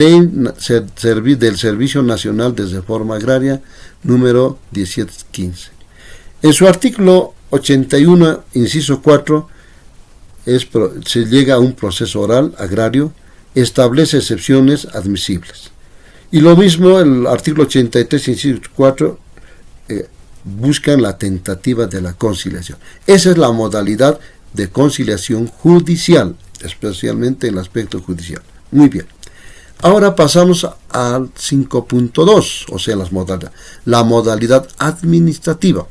del Servicio Nacional de Reforma Agraria, número 1715. En su artículo 81, inciso 4, se llega a un proceso oral agrario, establece excepciones admisibles. Y lo mismo el artículo 83, inciso 4, buscan la tentativa de la conciliación. Esa es la modalidad de conciliación judicial, especialmente en el aspecto judicial. Muy bien. Ahora pasamos al 5.2, o sea, la modalidad administrativa.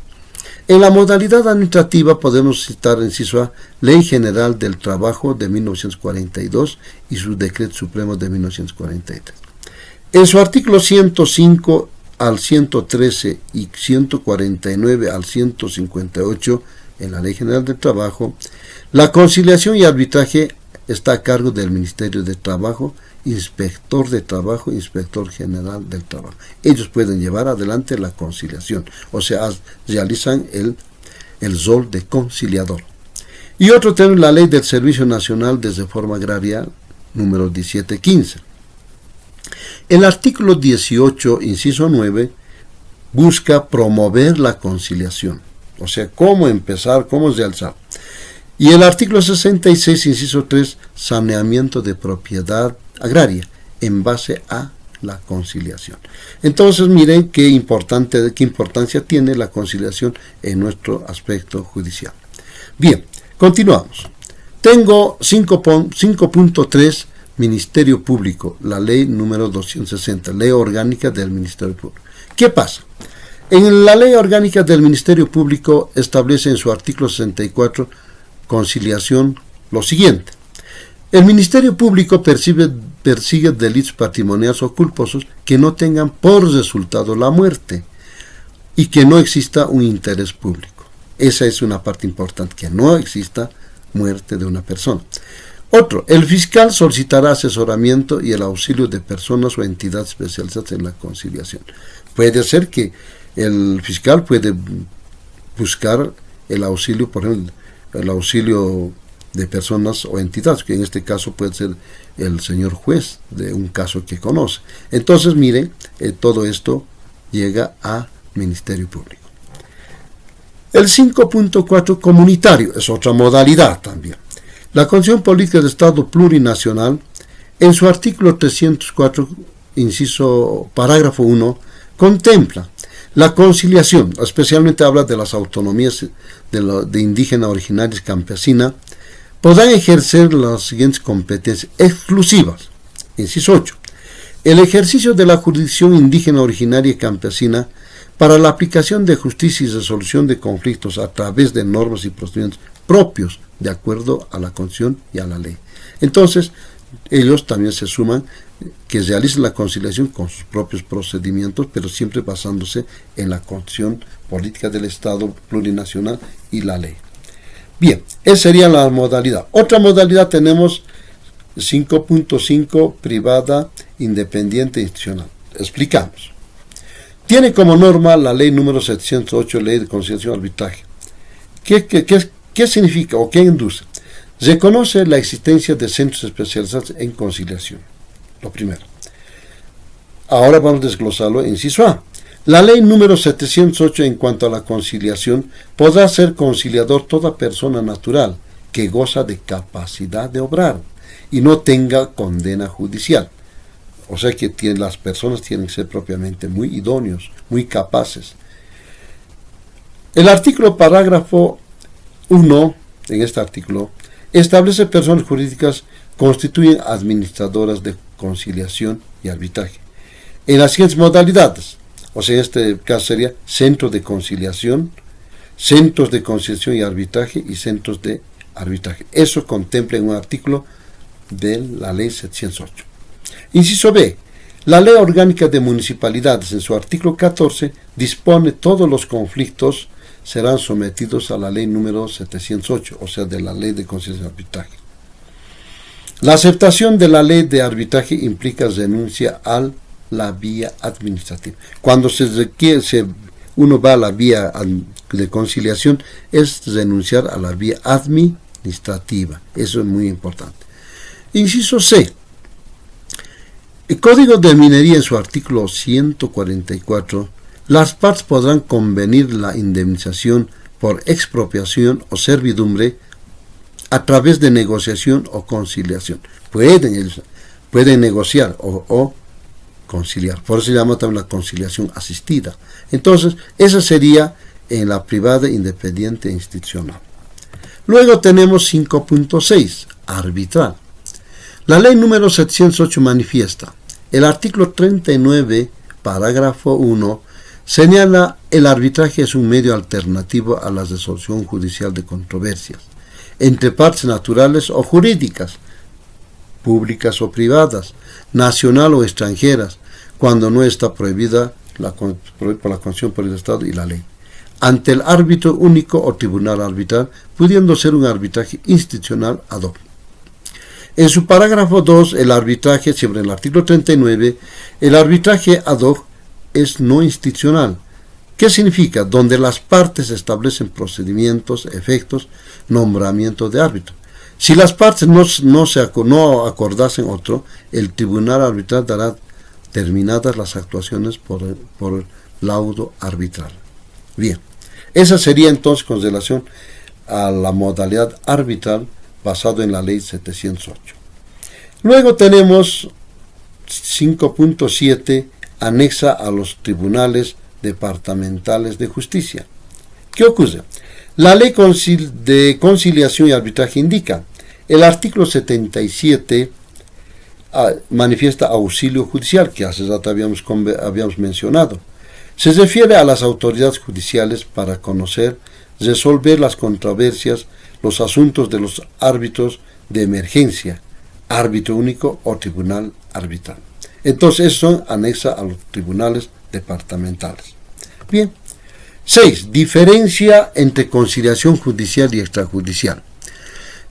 En la modalidad administrativa podemos citar, inciso A, Ley General del Trabajo de 1942 y su Decreto Supremo de 1943. En su artículo 105 al 113 y 149 al 158 en la Ley General del Trabajo, la conciliación y arbitraje está a cargo del Ministerio de Trabajo, Inspector de Trabajo, Inspector General del Trabajo. Ellos pueden llevar adelante la conciliación, o sea, realizan el rol de conciliador. Y otro tenemos la Ley del Servicio Nacional de Reforma Agraria, número 1715. El artículo 18, inciso 9, busca promover la conciliación, o sea, cómo empezar, cómo realzar. Y el artículo 66, inciso 3, saneamiento de propiedad agraria en base a la conciliación. Entonces miren qué importancia tiene la conciliación en nuestro aspecto judicial. Bien, continuamos. Tengo 5.3, Ministerio Público, la ley número 260, Ley Orgánica del Ministerio Público. ¿Qué pasa? En la Ley Orgánica del Ministerio Público establece en su artículo 64 conciliación lo siguiente. El Ministerio Público persigue delitos patrimoniales o culposos que no tengan por resultado la muerte y que no exista un interés público. Esa es una parte importante, que no exista muerte de una persona. Otro, el fiscal solicitará asesoramiento y el auxilio de personas o entidades especializadas en la conciliación. Puede ser que el fiscal puede buscar el auxilio, por ejemplo, el auxilio de personas o entidades, que en este caso puede ser el señor juez de un caso que conoce. Entonces, miren, todo esto llega a Ministerio Público. El 5.4 comunitario es otra modalidad también. La Constitución Política de Estado Plurinacional, en su artículo 304, parágrafo 1, contempla la conciliación, especialmente habla de las autonomías de indígena originaria campesina, podrán ejercer las siguientes competencias exclusivas. Inciso 8. El ejercicio de la jurisdicción indígena originaria y campesina para la aplicación de justicia y resolución de conflictos a través de normas y procedimientos propios de acuerdo a la Constitución y a la ley. Entonces, ellos también se suman que realicen la conciliación con sus propios procedimientos, pero siempre basándose en la Constitución Política del Estado Plurinacional y la ley. Bien, esa sería la modalidad. Otra modalidad tenemos 5.5, privada, independiente, institucional. Explicamos. Tiene como norma la ley número 708, Ley de Conciliación y Arbitraje. ¿Qué significa o qué induce? Reconoce la existencia de centros especializados en conciliación. Lo primero. Ahora vamos a desglosarlo en inciso A. La ley número 708 en cuanto a la conciliación podrá ser conciliador toda persona natural que goza de capacidad de obrar y no tenga condena judicial. O sea que las personas tienen que ser propiamente muy idóneos, muy capaces. El artículo parágrafo 1, en este artículo, establece personas jurídicas constituyen administradoras de conciliación y arbitraje en las siguientes modalidades. O sea, en este caso sería centros de conciliación y arbitraje y centros de arbitraje. Eso contempla en un artículo de la ley 708. Inciso B. La Ley Orgánica de Municipalidades, en su artículo 14, dispone todos los conflictos serán sometidos a la ley número 708, o sea, de la ley de conciliación y arbitraje. La aceptación de la ley de arbitraje implica renuncia a la vía administrativa. Cuando uno va a la vía de conciliación, es renunciar a la vía administrativa. Eso es muy importante. Inciso C. El Código de Minería, en su artículo 144, las partes podrán convenir la indemnización por expropiación o servidumbre a través de negociación o conciliación. Pueden negociar o conciliar. Por eso se llama también la conciliación asistida. Entonces, esa sería en la privada, independiente e institucional. Luego tenemos 5.6, arbitral. La ley número 708 manifiesta: el artículo 39, parágrafo 1, señala el arbitraje es un medio alternativo a la resolución judicial de controversias entre partes naturales o jurídicas, públicas o privadas, nacional o extranjeras, cuando no está prohibida por la Constitución, por el Estado y la ley, ante el árbitro único o tribunal arbitral, pudiendo ser un arbitraje institucional ad hoc. En su parágrafo 2, el arbitraje, siempre en el artículo 39, el arbitraje ad hoc es no institucional. ¿Qué significa? Donde las partes establecen procedimientos, efectos, nombramiento de árbitro. Si las partes no acordasen otro, el tribunal arbitral dará terminadas las actuaciones por laudo arbitral. Bien, esa sería entonces con relación a la modalidad arbitral basado en la ley 708. Luego tenemos 5.7, anexa a los tribunales departamentales de justicia. ¿Qué ocurre? La ley de conciliación y arbitraje indica: el artículo 77 manifiesta auxilio judicial, que hace rato habíamos mencionado. Se refiere a las autoridades judiciales para conocer, resolver las controversias, los asuntos de los árbitros de emergencia, árbitro único o tribunal arbitral. Entonces, esos son anexas a los tribunales departamentales. Bien. 6. Diferencia entre conciliación judicial y extrajudicial.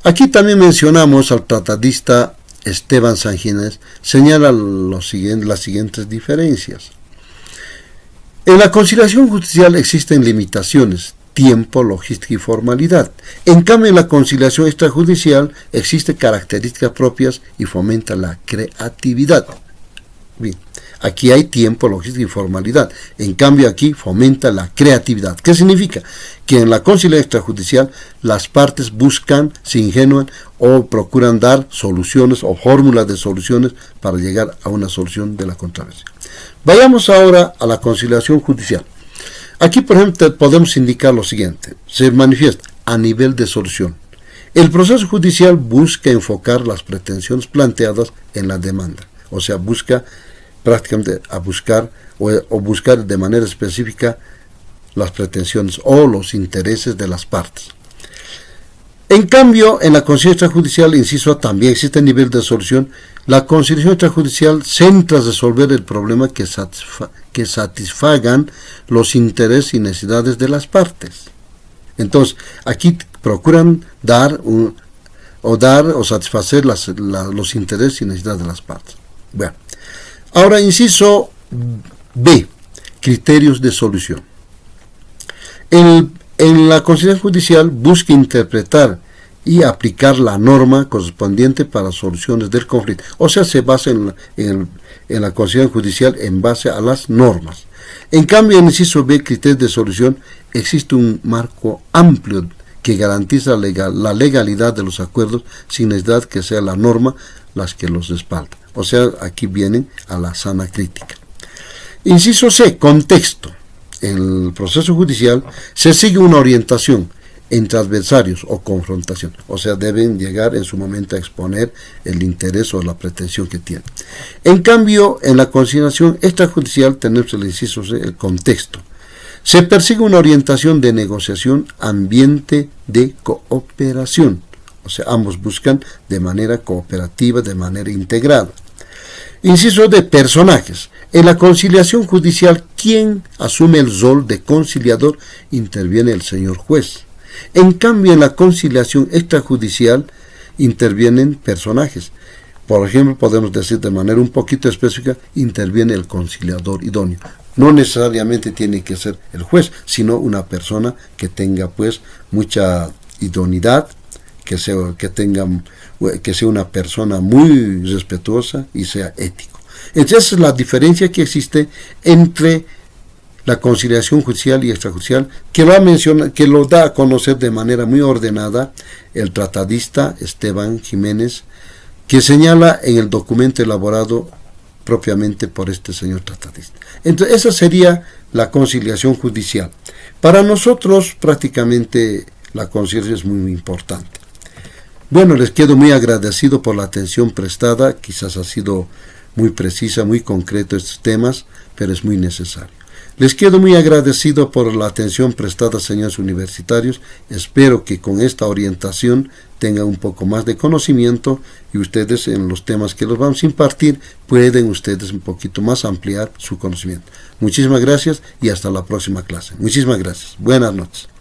Aquí también mencionamos al tratadista Esteban Sanginés, señala las siguientes diferencias. En la conciliación judicial existen limitaciones, tiempo, logística y formalidad. En cambio, en la conciliación extrajudicial existen características propias y fomenta la creatividad. Bien, aquí hay tiempo, logística y formalidad. En cambio, aquí fomenta la creatividad. ¿Qué significa? Que en la conciliación extrajudicial las partes buscan, se ingenúan o procuran dar soluciones o fórmulas de soluciones para llegar a una solución de la controversia. Vayamos ahora a la conciliación judicial. Aquí, por ejemplo, podemos indicar lo siguiente. Se manifiesta a nivel de solución. El proceso judicial busca enfocar las pretensiones planteadas en la demanda. O sea, busca prácticamente buscar de manera específica las pretensiones o los intereses de las partes. En cambio, en la conciliación extrajudicial, inciso A, también existe nivel de solución. La conciliación extrajudicial centra resolver el problema que satisfagan los intereses y necesidades de las partes. Entonces, aquí procuran dar o satisfacer los intereses y necesidades de las partes. Bueno, ahora inciso B, criterios de solución. En la conciliación judicial busca interpretar y aplicar la norma correspondiente para soluciones del conflicto. O sea, se basa en la conciliación judicial en base a las normas. En cambio, en el inciso B, criterios de solución, existe un marco amplio que garantiza la legalidad de los acuerdos sin necesidad que sea la norma las que los respalda. O sea, aquí vienen a la sana crítica. Inciso C, contexto. En el proceso judicial se sigue una orientación entre adversarios o confrontación. O sea, deben llegar en su momento a exponer el interés o la pretensión que tienen. En cambio, en la conciliación extrajudicial tenemos el inciso C, el contexto. Se persigue una orientación de negociación, ambiente de cooperación. O sea, ambos buscan de manera cooperativa, de manera integrada. Inciso de personajes. En la conciliación judicial, quien asume el rol de conciliador, interviene el señor juez. En cambio, en la conciliación extrajudicial, intervienen personajes. Por ejemplo, podemos decir de manera un poquito específica, interviene el conciliador idóneo. No necesariamente tiene que ser el juez, sino una persona que tenga pues mucha idoneidad, que sea una persona muy respetuosa y sea ético. Entonces, esa es la diferencia que existe entre la conciliación judicial y extrajudicial, que lo da a conocer de manera muy ordenada el tratadista Esteban Jiménez, que señala en el documento elaborado propiamente por este señor tratadista. Entonces, esa sería la conciliación judicial. Para nosotros, prácticamente, la conciliación es muy importante. Bueno, les quedo muy agradecido por la atención prestada. Quizás ha sido muy precisa, muy concreto estos temas, pero es muy necesario. Les quedo muy agradecido por la atención prestada, señores universitarios. Espero que con esta orientación tengan un poco más de conocimiento y ustedes, en los temas que los vamos a impartir, pueden ustedes un poquito más ampliar su conocimiento. Muchísimas gracias y hasta la próxima clase. Muchísimas gracias. Buenas noches.